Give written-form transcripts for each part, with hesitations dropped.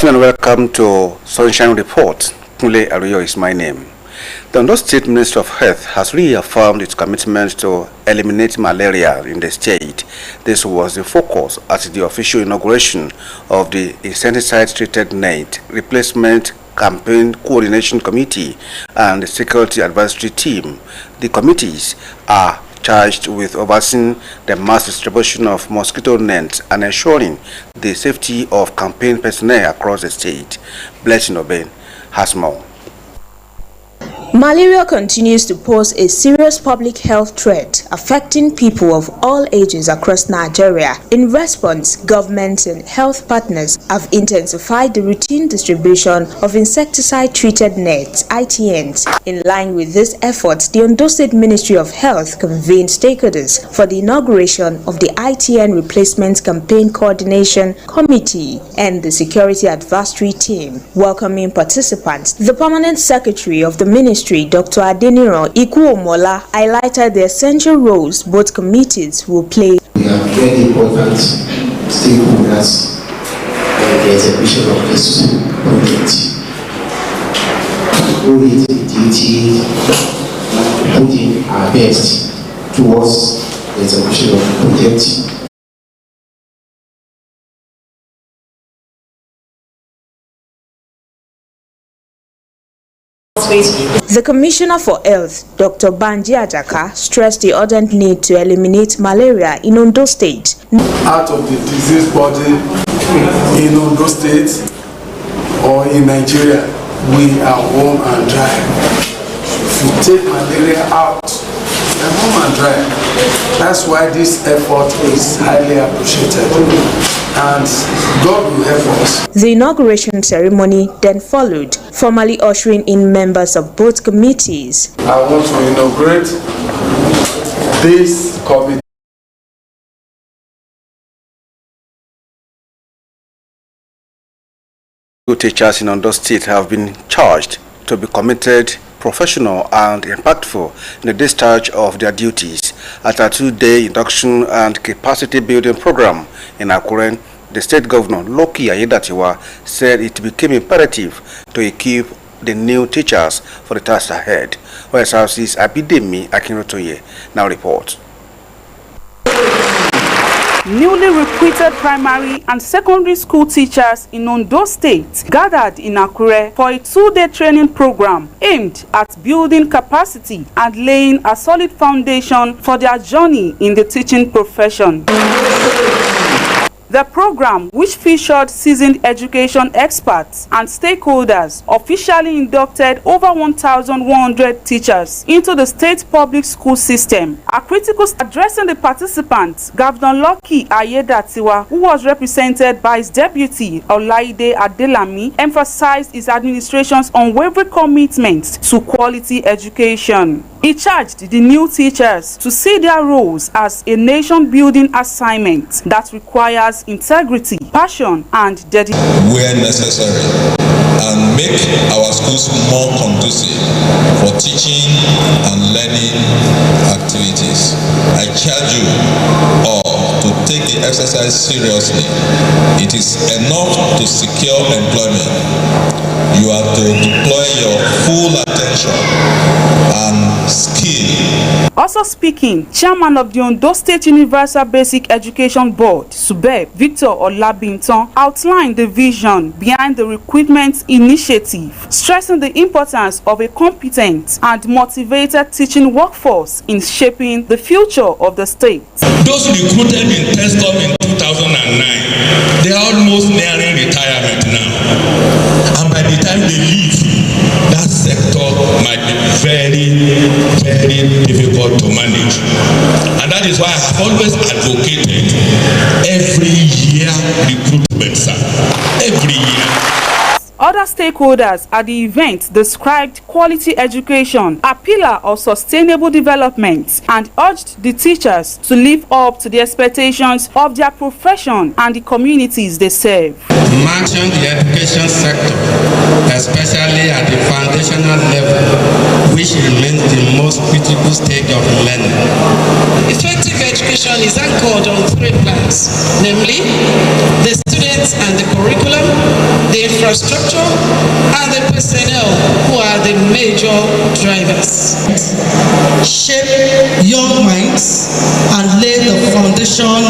afternoon and welcome to Sunshine Report. Kule Aruyo is my name. The Ondo State Ministry of Health has reaffirmed its commitment to eliminate malaria in the state. This was the focus at the official inauguration of the insecticide-treated net replacement campaign coordination committee and the security advisory team. The committees are charged with overseeing the mass distribution of mosquito nets and ensuring the safety of campaign personnel across the state. Blessing Oben has more. Malaria continues to pose a serious public health threat affecting people of all ages across Nigeria. In response, governments and health partners have intensified the routine distribution of insecticide-treated nets (ITNs). In line with this effort, the Ondo State Ministry of Health convened stakeholders for the inauguration of the ITN Replacement Campaign Coordination Committee and the Security Advisory Team. Welcoming participants, the Permanent Secretary of the Ministry, Dr. Adeniran Ikuomola, highlighted the essential roles both committees will play. We have very important stakeholders in the execution of this project. We will duty putting our best towards the execution of the project. The Commissioner for Health, Dr. Banji Ajaka, stressed the urgent need to eliminate malaria in Ondo State. Out of the disease body in Ondo State or in Nigeria, we are warm and dry. If you take malaria out, we are warm and dry. That's why this effort is highly appreciated. And God will help us. The inauguration ceremony then followed, formally ushering in members of both committees. I want to inaugurate this committee. Teachers in Ondo State have been charged to be committed, professional and impactful in the discharge of their duties at a 2-day induction and capacity building program in Akure. The state governor, Loki Ayedatiwa, said it became imperative to equip the new teachers for the task ahead. Osrc's Abidemi Akinrotoye now reports. Newly recruited primary and secondary school teachers in Ondo State gathered in Akure for a 2-day training program aimed at building capacity and laying a solid foundation for their journey in the teaching profession. The program, which featured seasoned education experts and stakeholders, officially inducted over 1,100 teachers into the state public school system. A critical addressing the participants, Governor Loki Ayedatiwa, who was represented by his deputy Olaide Adelami, emphasized his administration's unwavering commitment to quality education. He charged the new teachers to see their roles as a nation-building assignment that requires integrity, passion, and dedication. Where necessary, and make our schools more conducive for teaching and learning activities. I charge you all to take the exercise seriously. It is enough to secure employment. You are to deploy your full attention and skill. Also speaking, Chairman of the Ondo State Universal Basic Education Board, SUBEB, Victor Olabinton, outlined the vision behind the recruitment initiative, stressing the importance of a competent and motivated teaching workforce in shaping the future of the state. Those recruited in TESCOM in 2009, they are almost nearing retirement now. And by the time they leave, that sector might be very, very difficult to manage. And that is why I have always advocated every year recruitment, sir. Every year. Other Other stakeholders at the event described quality education a pillar of sustainable development and urged the teachers to live up to the expectations of their profession and the communities they serve. Mention the education sector, especially at the foundational level, which remains the most critical stage of learning. Effective education is anchored on 3 planks, namely the students and the curriculum, the infrastructure, and the personnel, who are the major drivers. Shape young minds and lay the foundation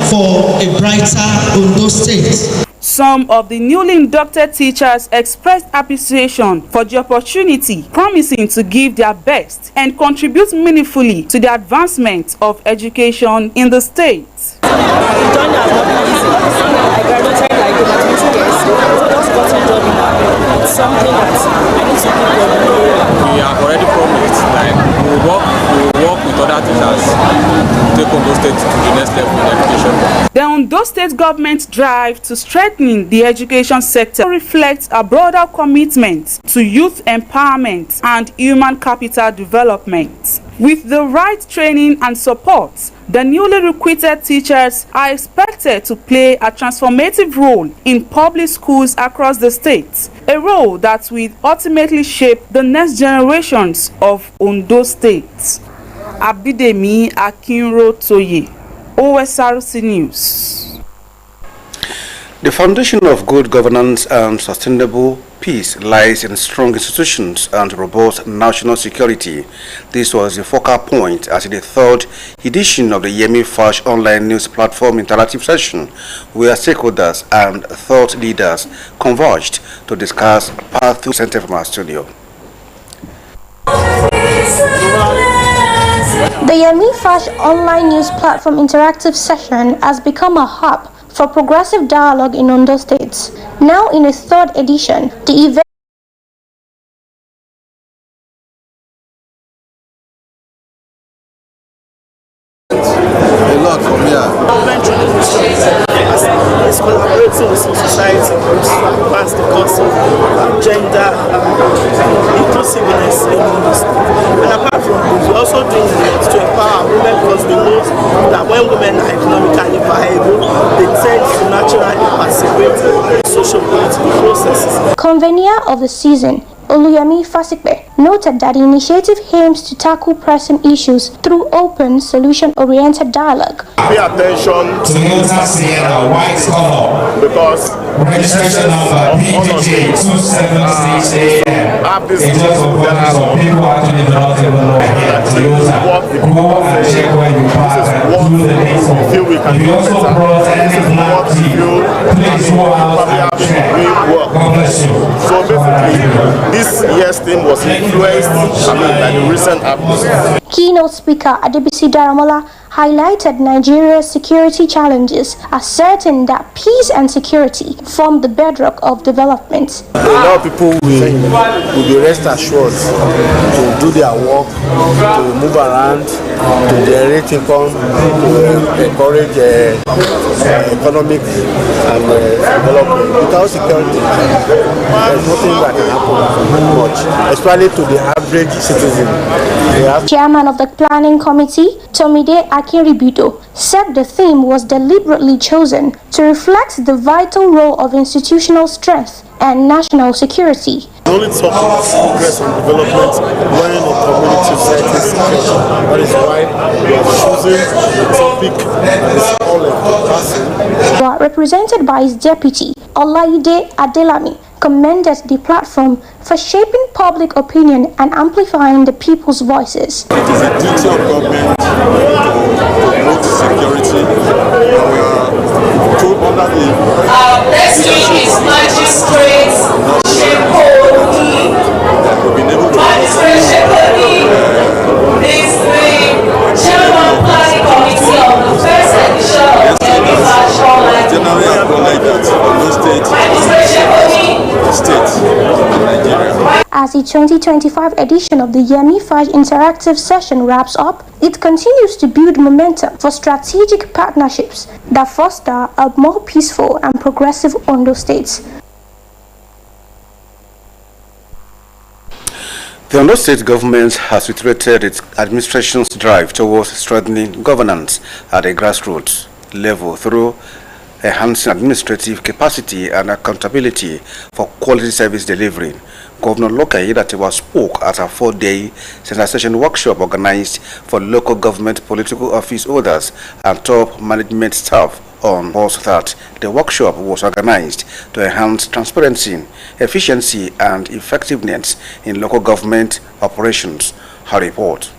for a brighter Ondo State. Some of the newly inducted teachers expressed appreciation for the opportunity, promising to give their best and contribute meaningfully to the advancement of education in the state. We have already promised that we will work with other teachers to take Ondo State to the next level in education. The Ondo State government's drive to strengthen the education sector reflects a broader commitment to youth empowerment and human capital development. With the right training and support, the newly recruited teachers are expected to play a transformative role in public schools across the state, a role that will ultimately shape the next generations of Ondo State. Abidemi Akinrotoye, Osrc News. The foundation of good governance and sustainable peace lies in strong institutions and robust national security. This was the focal point at the 3rd edition of the Yemi Fash online news platform interactive session, where stakeholders and thought leaders converged to discuss path to center from our studio. The Yemi Fash online news platform interactive session has become a hub for progressive dialogue in Ondo State. Now in its 3rd edition, the event is collaborating with society to advance the cause of gender inclusiveness in Ondo State. And apart from this, we're also doing it to empower women, because we know that when women are economically viable, they tend to naturally participate in social political processes. Convener of the season, Oluyemi Fasikpe, noted that the initiative aims to tackle pressing issues through open, solution-oriented dialogue. Pay attention to because registration number PGJ 276 AM. It's just for some people actually do not even know here to use that. Go and check where you pass and do the next one. If you also brought any black tea, please go out and check. God bless you. So basically, this year's theme was influenced by the recent happenings. Keynote speaker Adebisi Daramola highlighted Nigeria's security challenges, asserting that peace and security form the bedrock of development. A lot of people will be rest assured to do their work, to move around, to generate income, to encourage economic and development. Without security, there's nothing that can happen much, especially to the average citizen. Chairman of the Planning Committee, Tomide Akinribido, said the theme was deliberately chosen to reflect the vital role of institutional strength and national security. We only talk about progress and development when a community society is secure. That is why we are choosing the topic that is all-encompassing. Represented by his deputy, Olaide Adelami, commended the platform for shaping public opinion and amplifying the people's voices. It is a duty of government to promote security. We are told under the next week is Magistrate Shekoni. We've been able to Magistrate Shekoni is the Chairman of Planning Committee of the first edition of the Fash Online. Generally acknowledge that Ondo State is the state in Nigeria. As the 2025 edition of the Yemi Fash interactive session wraps up, it continues to build momentum for strategic partnerships that foster a more peaceful and progressive Ondo State. The Ondo State government has reiterated its administration's drive towards strengthening governance at a grassroots level through enhancing administrative capacity and accountability for quality service delivery. Governor Lokai Idatiwa spoke at a 4-day sensitization workshop organized for local government political office holders and top management staff. On both that, the workshop was organized to enhance transparency, efficiency and effectiveness in local government operations. Her report.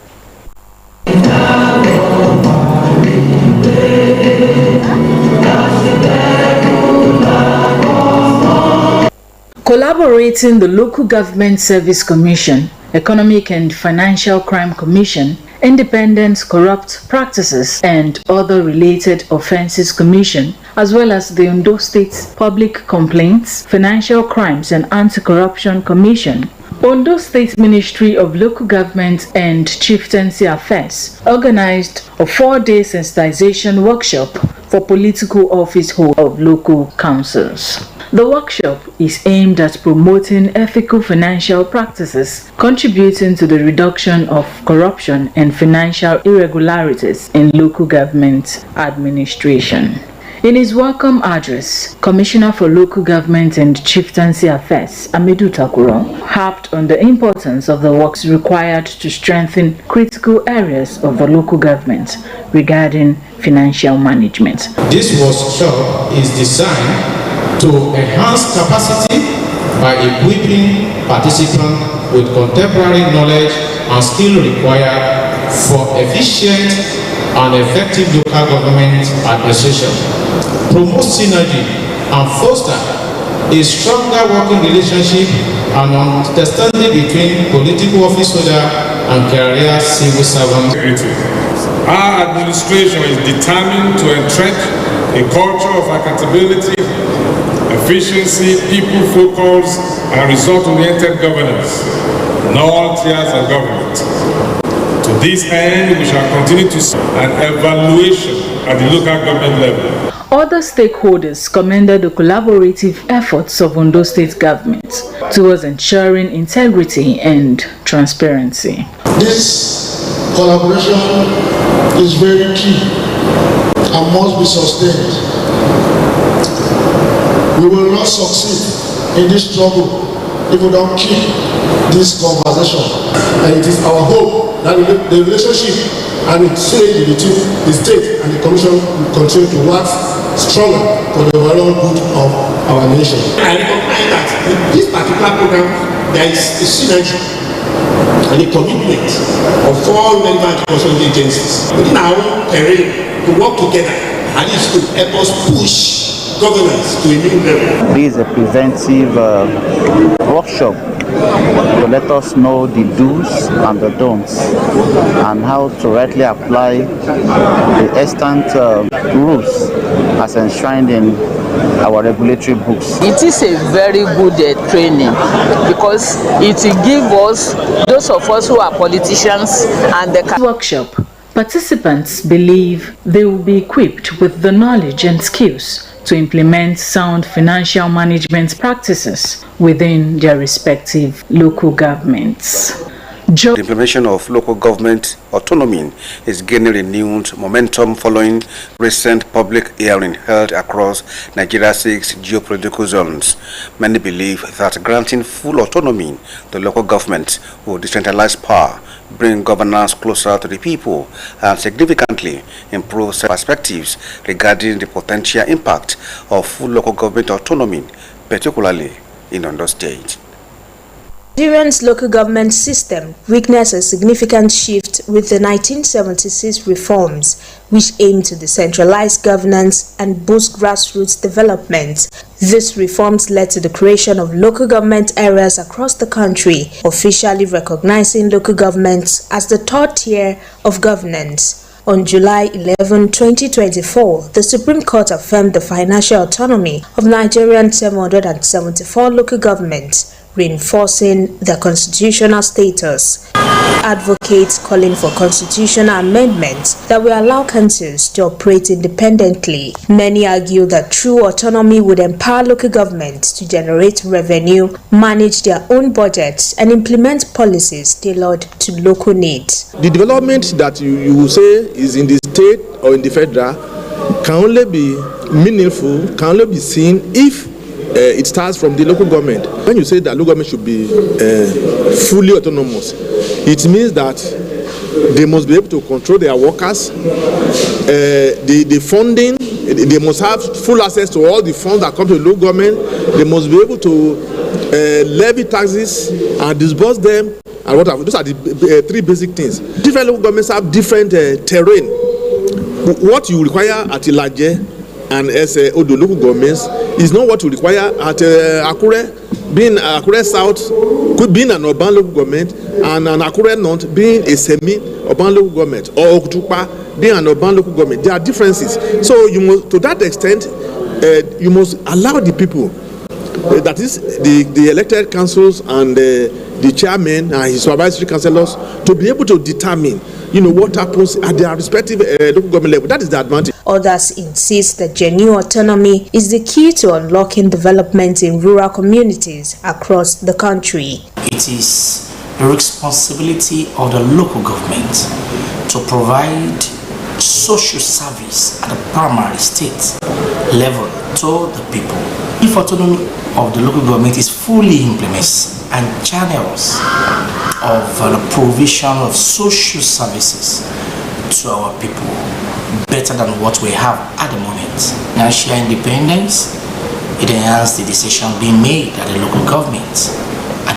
Collaborating the Local Government Service Commission, Economic and Financial Crime Commission, Independent Corrupt Practices and Other Related Offences Commission, as well as the Ondo State Public Complaints, Financial Crimes and Anti-Corruption Commission, Ondo State Ministry of Local Government and Chieftaincy Affairs organized a 4-day sensitization workshop for political office holders of local councils. The workshop is aimed at promoting ethical financial practices, contributing to the reduction of corruption and financial irregularities in local government administration. In his welcome address, Commissioner for Local Government and Chieftaincy Affairs, Amidu Takuro, harped on the importance of the works required to strengthen critical areas of the local government regarding financial management. This workshop is designed to enhance capacity by equipping participants with contemporary knowledge and skill required for efficient and effective local government administration, promote synergy and foster a stronger working relationship and understanding between political office holder and career civil servants. Our administration is determined to entrench a culture of accountability, efficiency, people-focused, and result-oriented governance in all tiers of government. To this end, we shall continue to see an evaluation at the local government level. Other stakeholders commended the collaborative efforts of Ondo State government towards ensuring integrity and transparency. This collaboration is very key and must be sustained. We will not succeed in this struggle if we don't keep this conversation. And it is our hope that the relationship and the synergy between the state and the commission will continue to work stronger for the overall good of our nation. I recognize that in this particular program there is a synergy and a commitment of all relevant concerned agencies within our own terrain to work together and this could help us push governance to a new level. This is a preventive workshop to let us know the do's and the don'ts and how to rightly apply the extant rules as enshrined in our regulatory books. It is a very good training because it will give us, those of us who are politicians, and the workshop. Participants believe they will be equipped with the knowledge and skills to implement sound financial management practices within their respective local governments. The implementation of local government autonomy is gaining renewed momentum following recent public hearing held across Nigeria's 6 geopolitical zones. Many believe that granting full autonomy to local government will decentralize power, bring governance closer to the people, and significantly improve perspectives regarding the potential impact of full local government autonomy, particularly in Ondo State. Nigeria's local government system witnessed a significant shift with the 1976 reforms, which aimed to decentralize governance and boost grassroots development. These reforms led to the creation of local government areas across the country, officially recognizing local governments as the third tier of governance. On July 11, 2024, the Supreme Court affirmed the financial autonomy of Nigerian 774 local governments, reinforcing their constitutional status. Advocates calling for constitutional amendments that will allow councils to operate independently. Many argue that true autonomy would empower local governments to generate revenue, manage their own budgets, and implement policies tailored to local needs. The development that you will say is in the state or in the federal can only be meaningful, can only be seen if it starts from the local government. When you say that local government should be fully autonomous, it means that they must be able to control their workers, the funding, they must have full access to all the funds that come to the local government, they must be able to levy taxes and disburse them, and whatever. Those are the three basic things. Different local governments have different terrain. What you require at Ilaje and Odo local governments is not what you require at Akure. Being Akure South could be an urban local government, and an Akure North being a semi-urban local government, or Okutupa being an urban local government. There are differences. So you must, to that extent, you must allow the people, that is the elected councils and the chairman and his supervisory councillors, to be able to determine, what happens at their respective local government level. That is the advantage. Others insist that genuine autonomy is the key to unlocking development in rural communities across the country. It is the responsibility of the local government to provide social service at the primary state level to the people. If autonomy of the local government is fully implemented and channels of the provision of social services to our people better than what we have at the moment. Financial independence, it enhances the decision being made at the local government.